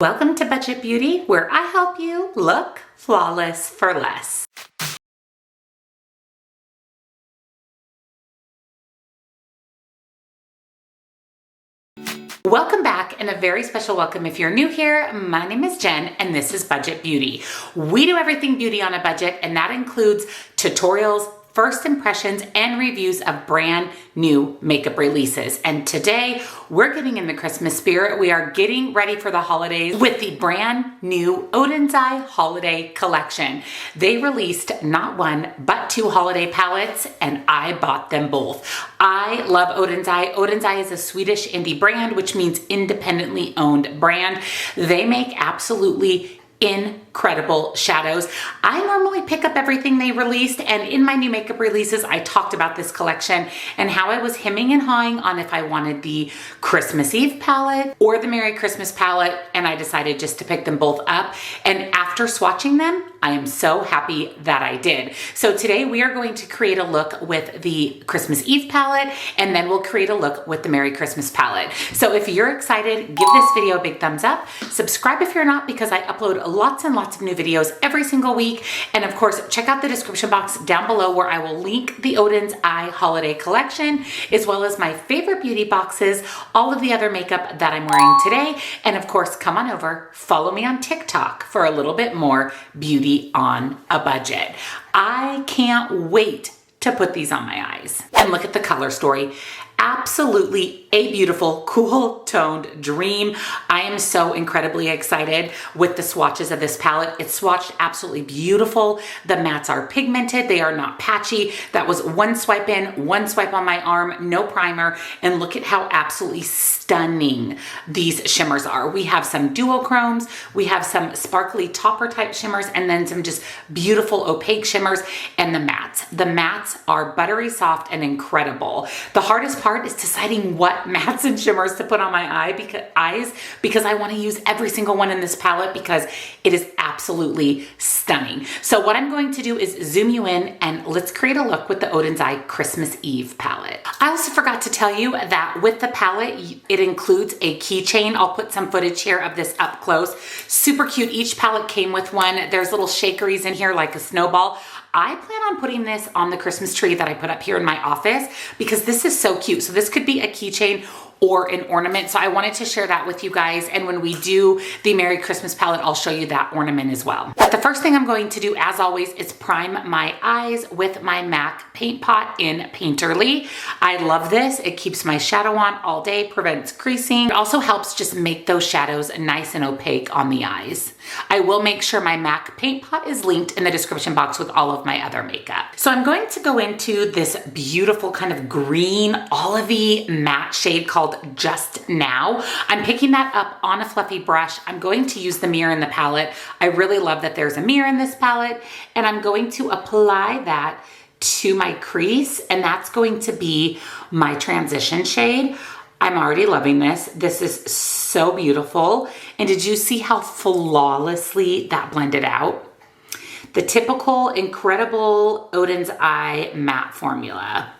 Welcome to Budget Beauty, where I help you look flawless for less. Welcome back, and a very special welcome if you're new here. My name is Jen, and this is Budget Beauty. We do everything beauty on a budget, and that includes tutorials, first impressions, and reviews of brand new makeup releases. And today, we're getting in the Christmas spirit. We are getting ready for the holidays with the brand new Oden'S holiday collection. They released not one, but two holiday palettes, and I bought them both. I love Oden'S. Oden'S is a Swedish indie brand, which means independently owned brand. They make absolutely incredible shadows. I normally pick up everything they released, and in my new makeup releases, I talked about this collection and how I was hemming and hawing on if I wanted the Christmas Eve palette or the Merry Christmas palette, and I decided just to pick them both up. And after swatching them, I am so happy that I did. So today we are going to create a look with the Christmas Eve palette, and then we'll create a look with the Merry Christmas palette. So if you're excited, give this video a big thumbs up. Subscribe if you're not, because I upload lots and lots of new videos every single week. And of course, check out the description box down below where I will link the Oden'S holiday collection, as well as my favorite beauty boxes, all of the other makeup that I'm wearing today. And of course, come on over, follow me on TikTok for a little bit more beauty on a budget. I can't wait to put these on my eyes. And look at the color story. Absolutely a beautiful, cool toned dream. I am so incredibly excited with the swatches of this palette. It's swatched absolutely beautiful. The mattes are pigmented. They are not patchy. That was one swipe in, one swipe on my arm, no primer. And look at how absolutely stunning these shimmers are. We have some duochromes. We have some sparkly topper type shimmers, and then some just beautiful opaque shimmers, and the mattes. The mattes are buttery soft and incredible. The hardest part is deciding what mattes and shimmers to put on my eyes because I want to use every single one in this palette because it is absolutely stunning. So what I'm going to do is zoom you in, and let's create a look with the Oden'S Christmas Eve palette. I also forgot to tell you that with the palette, it includes a keychain. I'll put some footage here of this up close. Super cute. Each palette came with one. There's little shakeries in here like a snowball. I plan on putting this on the Christmas tree that I put up here in my office because this is so cute. So this could be a keychain or an ornament. So I wanted to share that with you guys. And when we do the Merry Christmas palette, I'll show you that ornament as well. But the first thing I'm going to do, as always, is prime my eyes with my MAC paint pot in Painterly. I love this. It keeps my shadow on all day, prevents creasing. It also helps just make those shadows nice and opaque on the eyes. I will make sure my MAC paint pot is linked in the description box with all of my other makeup. So I'm going to go into this beautiful kind of green olivey matte shade called Just Now. I'm picking that up on a fluffy brush. I'm going to use the mirror in the palette. I really love that there's a mirror in this palette, and I'm going to apply that to my crease, and that's going to be my transition shade. I'm already loving this. This is so beautiful. And did you see how flawlessly that blended out? The typical incredible Oden'S matte formula.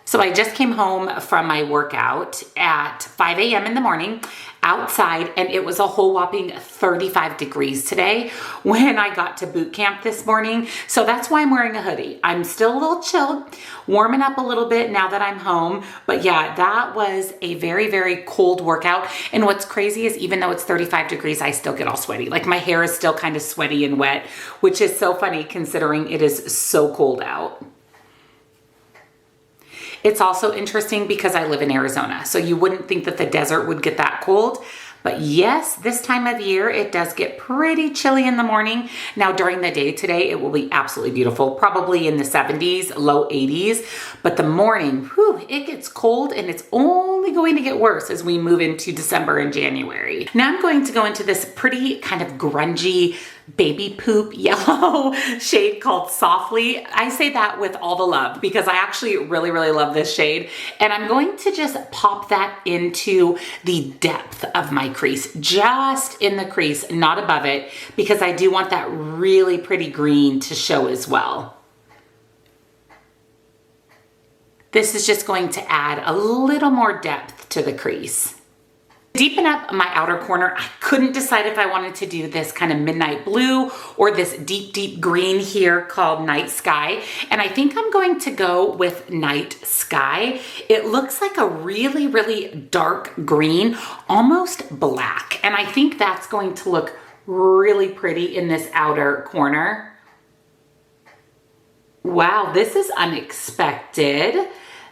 So I just came home from my workout at 5 a.m. in the morning outside, and it was a whole whopping 35 degrees today when I got to boot camp this morning. So that's why I'm wearing a hoodie. I'm still a little chilled, warming up a little bit now that I'm home. But yeah, that was a very, very cold workout. And what's crazy is even though it's 35 degrees, I still get all sweaty. Like my hair is still kind of sweaty and wet, which is so funny considering it is so cold out. It's also interesting because I live in Arizona, so you wouldn't think that the desert would get that cold. But yes, this time of year, it does get pretty chilly in the morning. Now during the day today, it will be absolutely beautiful, probably in the 70s, low 80s. But the morning, whew, it gets cold, and it's only going to get worse as we move into December and January. Now I'm going to go into this pretty kind of grungy baby poop yellow shade called Softly. I say that with all the love because I actually really, really love this shade. And I'm going to just pop that into the depth of my crease, just in the crease, not above it, because I do want that really pretty green to show as well. This is just going to add a little more depth to the crease. Deepen up my outer corner, I couldn't decide if I wanted to do this kind of midnight blue or this deep, deep green here called Night Sky. And I think I'm going to go with Night Sky. It looks like a really, really dark green, almost black. And I think that's going to look really pretty in this outer corner. Wow, this is unexpected.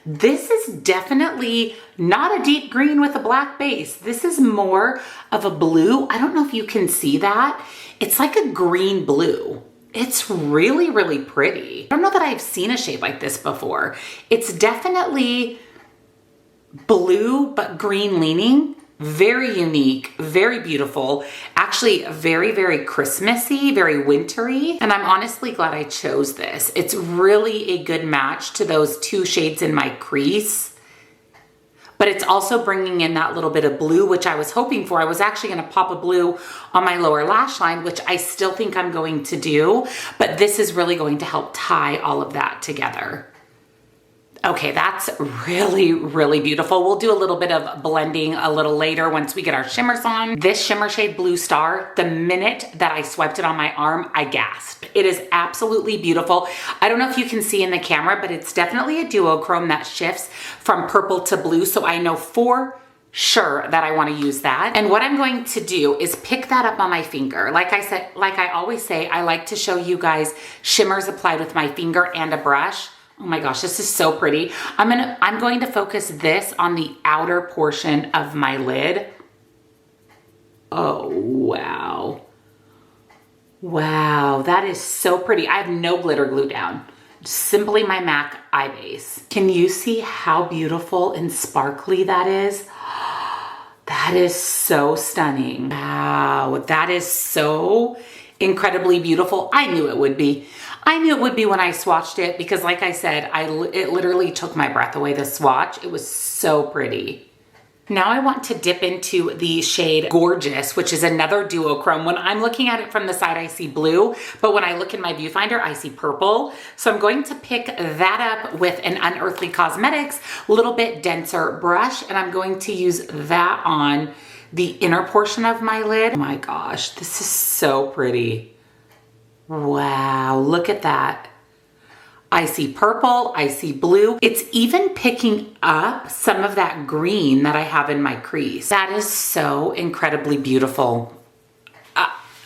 This is definitely not a deep green with a black base. This is more of a blue. I don't know if you can see that. It's like a green blue. It's really, really pretty. I don't know that I've seen a shade like this before. It's definitely blue, but green leaning. Very unique, very beautiful, actually very, very Christmassy, very wintry. And I'm honestly glad I chose this. It's really a good match to those two shades in my crease. But it's also bringing in that little bit of blue, which I was hoping for. I was actually gonna pop a blue on my lower lash line, which I still think I'm going to do, but this is really going to help tie all of that together. Okay, that's really, really beautiful. We'll do a little bit of blending a little later once we get our shimmers on. This shimmer shade Blue Star, the minute that I swiped it on my arm, I gasped. It is absolutely beautiful. I don't know if you can see in the camera, but it's definitely a duochrome that shifts from purple to blue, so I know for sure that I want to use that. And what I'm going to do is pick that up on my finger. Like I said, like I always say, I like to show you guys shimmers applied with my finger and a brush. Oh my gosh, this is so pretty. I'm going to focus this on the outer portion of my lid. Oh, wow. Wow, that is so pretty. I have no glitter glue down. Simply my MAC eye base. Can you see how beautiful and sparkly that is? That is so stunning. Wow, that is so incredibly beautiful. I knew it would be. I knew it would be when I swatched it because like I said, it literally took my breath away, the swatch. It was so pretty. Now I want to dip into the shade Gorgeous, which is another duochrome. When I'm looking at it from the side, I see blue, but when I look in my viewfinder, I see purple. So I'm going to pick that up with an Unearthly Cosmetics, little bit denser brush, and I'm going to use that on the inner portion of my lid. Oh my gosh, this is so pretty. Wow, look at that. I see purple, I see blue. It's even picking up some of that green that I have in my crease. That is so incredibly beautiful.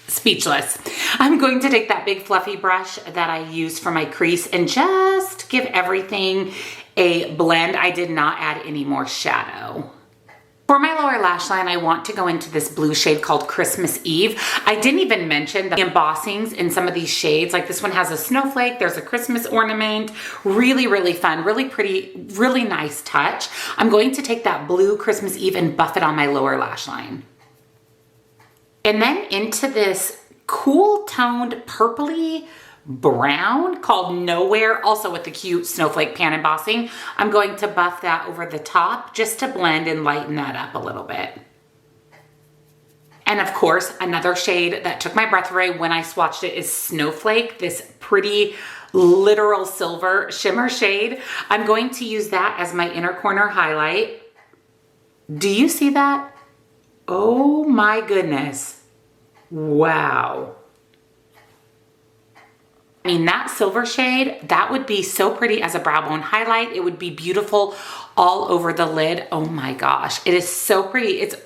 Speechless. I'm going to take that big fluffy brush that I used for my crease and just give everything a blend. I did not add any more shadow. For my lower lash line, I want to go into this blue shade called Christmas Eve. I didn't even mention the embossings in some of these shades. Like this one has a snowflake, there's a Christmas ornament. Really, really fun, really pretty, really nice touch. I'm going to take that blue Christmas Eve and buff it on my lower lash line. And then into this cool toned purpley brown called Nowhere, also with the cute snowflake pan embossing. I'm going to buff that over the top just to blend and lighten that up a little bit. And of course, another shade that took my breath away when I swatched it is Snowflake, this pretty literal silver shimmer shade. I'm going to use that as my inner corner highlight. Do you see that? Oh my goodness. Wow. I mean, that silver shade, that would be so pretty as a brow bone highlight. It would be beautiful all over the lid. Oh my gosh, it is so pretty. It's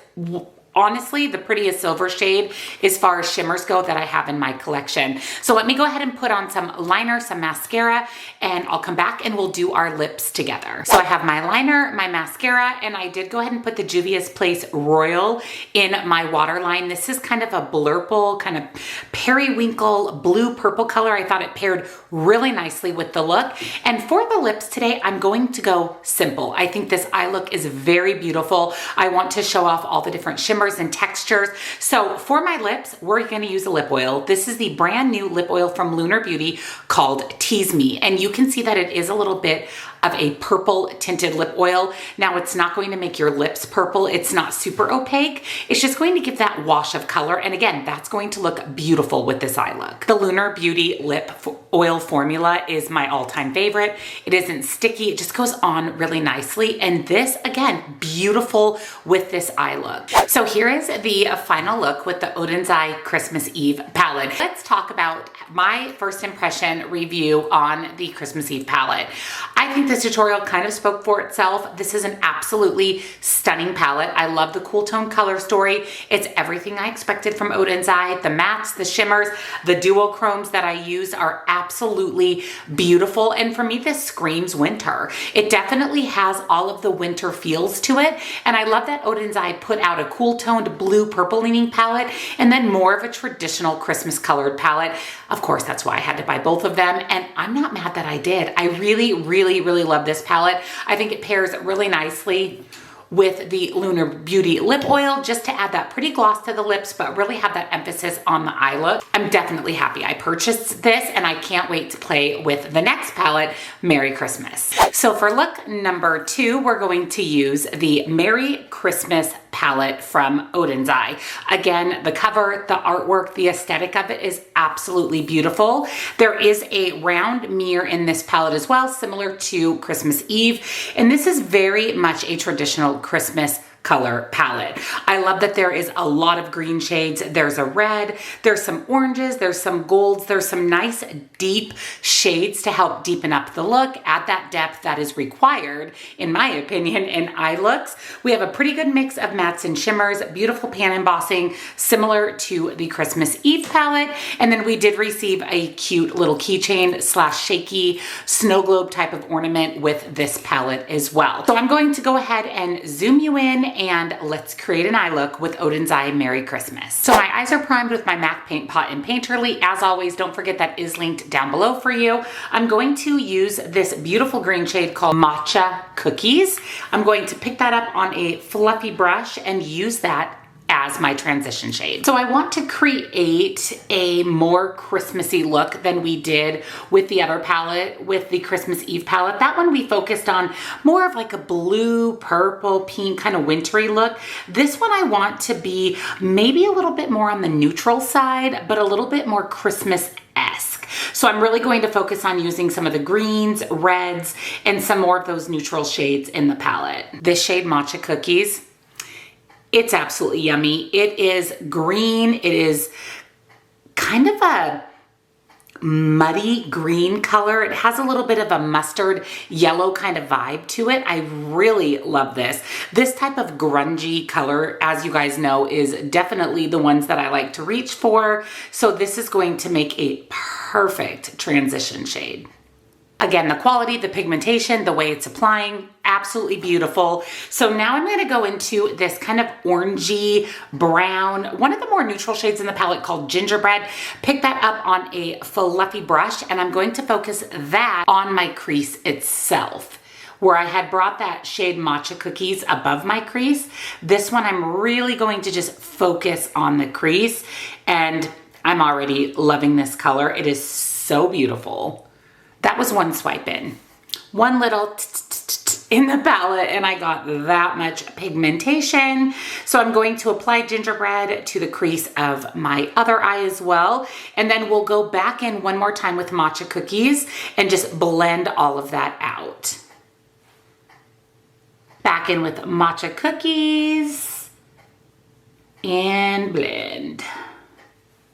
honestly the prettiest silver shade as far as shimmers go that I have in my collection. So let me go ahead and put on some liner, some mascara, and I'll come back and we'll do our lips together. So I have my liner, my mascara, and I did go ahead and put the Juvia's Place Royal in my waterline. This is kind of a blurple, kind of periwinkle blue purple color. I thought it paired really nicely with the look. And for the lips today, I'm going to go simple. I think this eye look is very beautiful. I want to show off all the different shimmers and textures. So for my lips, we're going to use a lip oil. This is the brand new lip oil from Lunar Beauty called Tease Me. And you can see that it is a little bit of a purple tinted lip oil. Now it's not going to make your lips purple. It's not super opaque. It's just going to give that wash of color. And again, that's going to look beautiful with this eye look. The Lunar Beauty lip oil formula is my all-time favorite. It isn't sticky. It just goes on really nicely. And this, again, beautiful with this eye look. So here is the final look with the Oden'S Christmas Eve palette. Let's talk about my first impression review on the Christmas Eve palette. I think this tutorial kind of spoke for itself. This is an absolutely stunning palette. I love the cool tone color story. It's everything I expected from Oden'S. The mattes, the shimmers, the duochromes that I use are absolutely beautiful. And for me, this screams winter. It definitely has all of the winter feels to it. And I love that Oden'S put out a cool toned blue purple leaning palette and then more of a traditional Christmas colored palette. Of course, that's why I had to buy both of them. And I'm not mad that I did. I really, really, really love this palette. I think it pairs really nicely with the Lunar Beauty lip oil just to add that pretty gloss to the lips, but really have that emphasis on the eye look. I'm definitely happy I purchased this and I can't wait to play with the next palette, Merry Christmas. So for look number 2, we're going to use the Merry Christmas palette from Oden'S. Again, the cover, the artwork, the aesthetic of it is absolutely beautiful. There is a round mirror in this palette as well, similar to Christmas Eve. And this is very much a traditional Christmas color palette. I love that there is a lot of green shades. There's a red, there's some oranges, there's some golds, there's some nice deep shades to help deepen up the look, add that depth that is required, in my opinion, in eye looks. We have a pretty good mix of mattes and shimmers, beautiful pan embossing, similar to the Christmas Eve palette. And then we did receive a cute little keychain / shaky snow globe type of ornament with this palette as well. So I'm going to go ahead and zoom you in and let's create an eye look with Oden'S Merry Christmas. So my eyes are primed with my MAC Paint Pot and Painterly. As always, don't forget that is linked down below for you. I'm going to use this beautiful green shade called Matcha Cookies. I'm going to pick that up on a fluffy brush and use that as my transition shade. So I want to create a more Christmassy look than we did with the other palette, with the Christmas Eve palette. That one we focused on more of like a blue, purple, pink kind of wintry look. This one I want to be maybe a little bit more on the neutral side, but a little bit more Christmas-esque. So I'm really going to focus on using some of the greens, reds, and some more of those neutral shades in the palette. This shade Matcha Cookies, it's absolutely yummy. It is green. It is kind of a muddy green color. It has a little bit of a mustard yellow kind of vibe to it. I really love this. This type of grungy color, as you guys know, is definitely the ones that I like to reach for. So this is going to make a perfect transition shade. Again, the quality, the pigmentation, the way it's applying, absolutely beautiful. So now I'm going to go into this kind of orangey brown, one of the more neutral shades in the palette called Gingerbread. Pick that up on a fluffy brush and I'm going to focus that on my crease itself. Where I had brought that shade Matcha Cookies above my crease, this one I'm really going to just focus on the crease, and I'm already loving this color. It is so beautiful. That was one swipe in. One little in the palette and I got that much pigmentation. So I'm going to apply Gingerbread to the crease of my other eye as well. And then we'll go back in one more time with Matcha Cookies and just blend all of that out. Back in with Matcha Cookies and blend.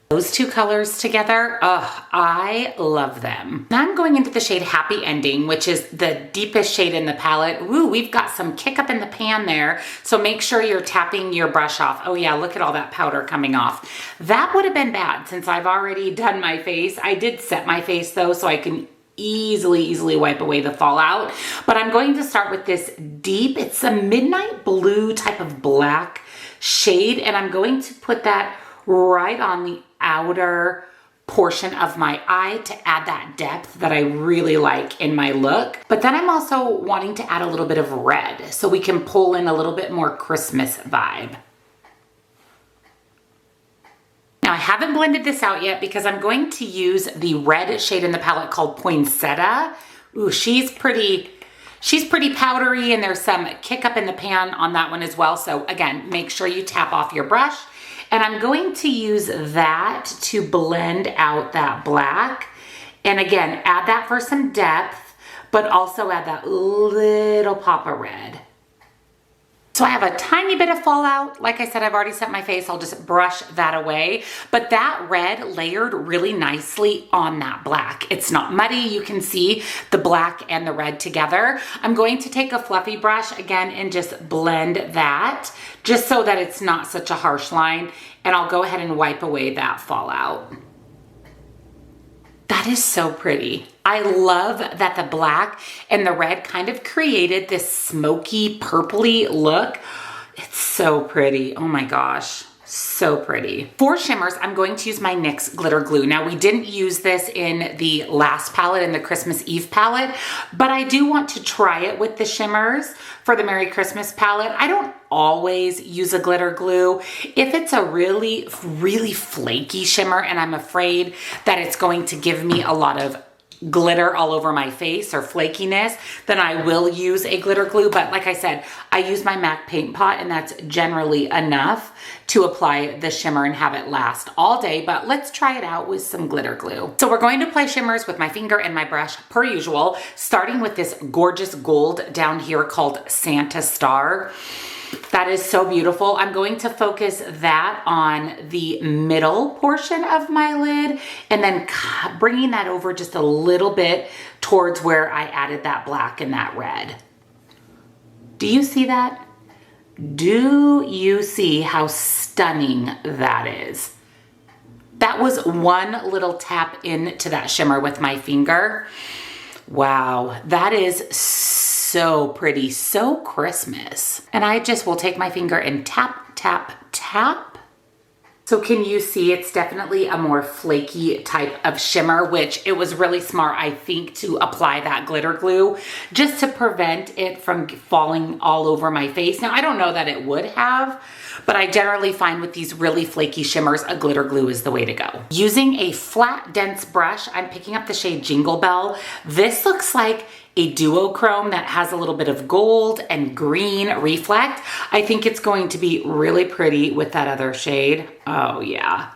Those two colors together, I love them. Now I'm going into the shade Happy Ending, which is the deepest shade in the palette. Ooh, we've got some kick up in the pan there. So make sure you're tapping your brush off. Oh yeah, look at all that powder coming off. That would have been bad since I've already done my face. I did set my face though, so I can easily wipe away the fallout. But I'm going to start with this deep, it's a midnight blue type of black shade, and I'm going to put that right on the outer portion of my eye to add that depth that I really like in my look. But then I'm also wanting to add a little bit of red so we can pull in a little bit more Christmas vibe. Now I haven't blended this out yet because I'm going to use the red shade in the palette called Poinsettia. Ooh, she's pretty She's pretty powdery and there's some kick up in the pan on that one as well. So again, make sure you tap off your brush. And I'm going to use that to blend out that black. And again, add that for some depth, but also add that little pop of red. So I have a tiny bit of fallout. Like I said, I've already set my face. I'll just brush that away. But that red layered really nicely on that black. It's not muddy. You can see the black and the red together. I'm going to take a fluffy brush again and just blend that just so that it's not such a harsh line. And I'll go ahead and wipe away that fallout. That is so pretty. I love that the black and the red kind of created this smoky, purpley look. It's so pretty. Oh my gosh, so pretty. For shimmers, I'm going to use my NYX glitter glue. Now, we didn't use this in the last palette, in the Christmas Eve palette, but I do want to try it with the shimmers for the Merry Christmas palette. I don't always use a glitter glue. If it's a really, really flaky shimmer and I'm afraid that it's going to give me a lot of glitter all over my face or flakiness, then I will use a glitter glue. But like I said, I use my MAC paint pot and that's generally enough to apply the shimmer and have it last all day. But let's try it out with some glitter glue. So we're going to apply shimmers with my finger and my brush per usual, starting with this gorgeous gold down here called Santa Star. That is so beautiful. I'm going to focus that on the middle portion of my lid and then bringing that over just a little bit towards where I added that black and that red. Do you see that? Do you see how stunning that is? That was one little tap into that shimmer with my finger. Wow, that is so pretty, so Christmas. And I just will take my finger and tap, tap, tap. So can you see it's definitely a more flaky type of shimmer, which it was really smart, I think, to apply that glitter glue just to prevent it from falling all over my face. Now, I don't know that it would have, but I generally find with these really flaky shimmers, a glitter glue is the way to go. Using a flat, dense brush, I'm picking up the shade Jingle Bell. This looks like a duochrome that has a little bit of gold and green reflect. I think it's going to be really pretty with that other shade. Oh yeah,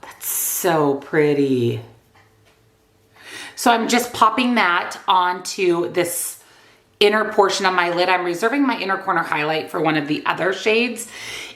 that's so pretty. So I'm just popping that onto this inner portion of my lid. I'm reserving my inner corner highlight for one of the other shades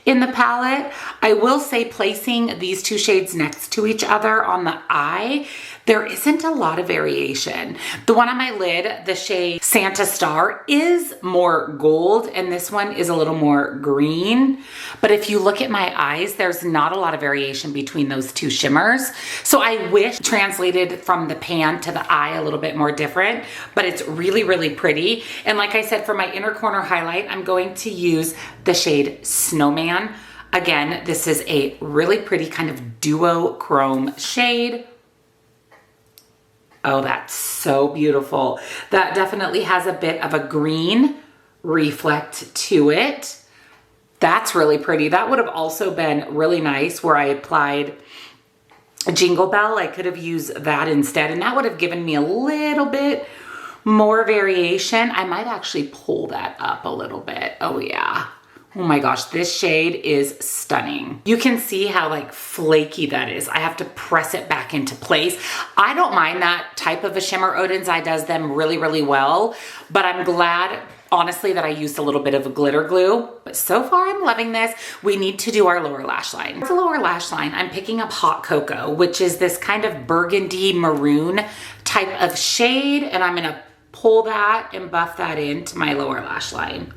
in the palette. I will say placing these two shades next to each other on the eye, there isn't a lot of variation. The one on my lid, the shade Santa Star, is more gold and this one is a little more green. But if you look at my eyes, there's not a lot of variation between those two shimmers. So I wish translated from the pan to the eye a little bit more different, but it's really, really pretty. And like I said, for my inner corner highlight, I'm going to use the shade Snowman. Again, this is a really pretty kind of duochrome shade. Oh, that's so beautiful. That definitely has a bit of a green reflect to it. That's really pretty. That would have also been really nice where I applied a Jingle Bell. I could have used that instead, and that would have given me a little bit more variation. I might actually pull that up a little bit. Oh yeah. Oh my gosh, this shade is stunning. You can see how like flaky that is. I have to press it back into place. I don't mind that type of a shimmer. Oden'S does them really, really well, but I'm glad, honestly, that I used a little bit of a glitter glue. But so far, I'm loving this. We need to do our lower lash line. For the lower lash line, I'm picking up Hot Cocoa, which is this kind of burgundy maroon type of shade, and I'm gonna pull that and buff that into my lower lash line.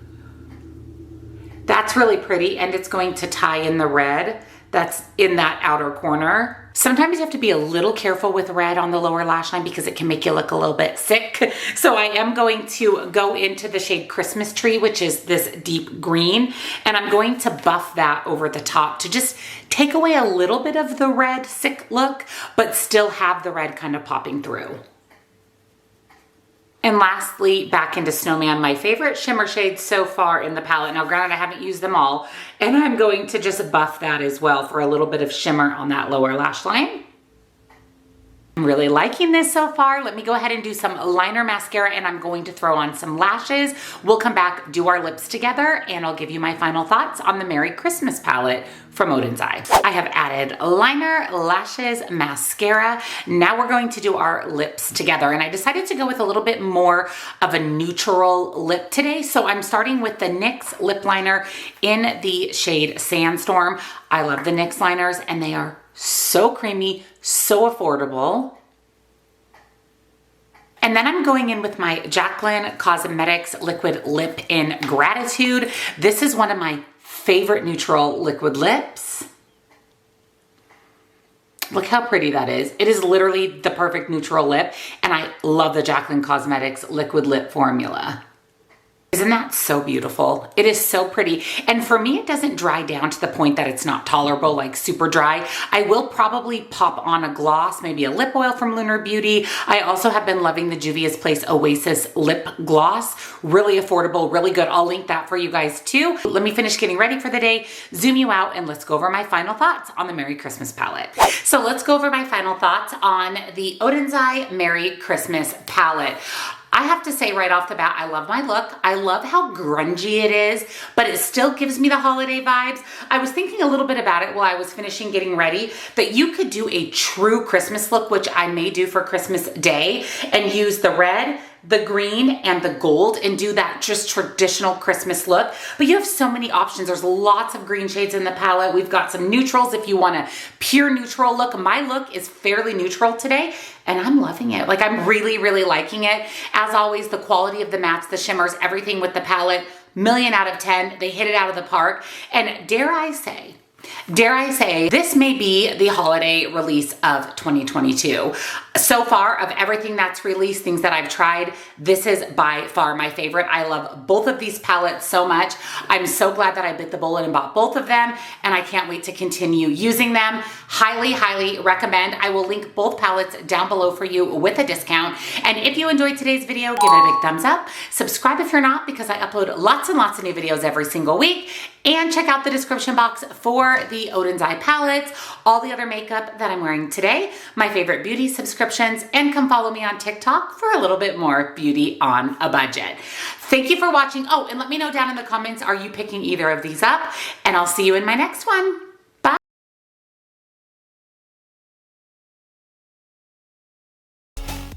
That's really pretty, and it's going to tie in the red that's in that outer corner. Sometimes you have to be a little careful with red on the lower lash line because it can make you look a little bit sick. So I am going to go into the shade Christmas Tree, which is this deep green, and I'm going to buff that over the top to just take away a little bit of the red sick look, but still have the red kind of popping through. And lastly, back into Snowman, my favorite shimmer shade so far in the palette. Now, granted, I haven't used them all, and I'm going to just buff that as well for a little bit of shimmer on that lower lash line. I'm really liking this so far. Let me go ahead and do some liner mascara, and I'm going to throw on some lashes. We'll come back, do our lips together, and I'll give you my final thoughts on the Merry Christmas palette from Oden'S. I have added liner, lashes, mascara. Now we're going to do our lips together, and I decided to go with a little bit more of a neutral lip today. So I'm starting with the NYX lip liner in the shade Sandstorm. I love the NYX liners, and they are so creamy, so affordable. And then I'm going in with my Jaclyn Cosmetics Liquid Lip in Gratitude. This is one of my favorite neutral liquid lips. Look how pretty that is. It is literally the perfect neutral lip, and I love the Jaclyn Cosmetics Liquid Lip formula. Isn't that so beautiful? It is so pretty. And for me, it doesn't dry down to the point that it's not tolerable, like super dry. I will probably pop on a gloss, maybe a lip oil from Lunar Beauty. I also have been loving the Juvia's Place Oasis Lip Gloss. Really affordable, really good. I'll link that for you guys too. Let me finish getting ready for the day, zoom you out, and let's go over my final thoughts on the Merry Christmas palette. So let's go over my final thoughts on the Oden'S Merry Christmas palette. I have to say right off the bat, I love my look. I love how grungy it is, but it still gives me the holiday vibes. I was thinking a little bit about it while I was finishing getting ready, that you could do a true Christmas look, which I may do for Christmas Day, and use the red, the green, and the gold, and do that just traditional Christmas look. But you have so many options. There's lots of green shades in the palette. We've got some neutrals if you want a pure neutral look. My look is fairly neutral today, and I'm loving it. Like, I'm really, really liking it. As always, the quality of the mattes, the shimmers, everything with the palette, 1,000,000 out of 10. They hit it out of the park. And dare I say, this may be the holiday release of 2022. So far, of everything that's released, things that I've tried, this is by far my favorite. I love both of these palettes so much. I'm so glad that I bit the bullet and bought both of them, and I can't wait to continue using them. Highly, highly recommend. I will link both palettes down below for you with a discount. And if you enjoyed today's video, give it a big thumbs up. Subscribe if you're not, because I upload lots and lots of new videos every single week. And check out the description box for the Oden'S palettes, all the other makeup that I'm wearing today, my favorite beauty subscriptions, and come follow me on TikTok for a little bit more beauty on a budget. Thank you for watching. Oh, and let me know down in the comments, are you picking either of these up? And I'll see you in my next one.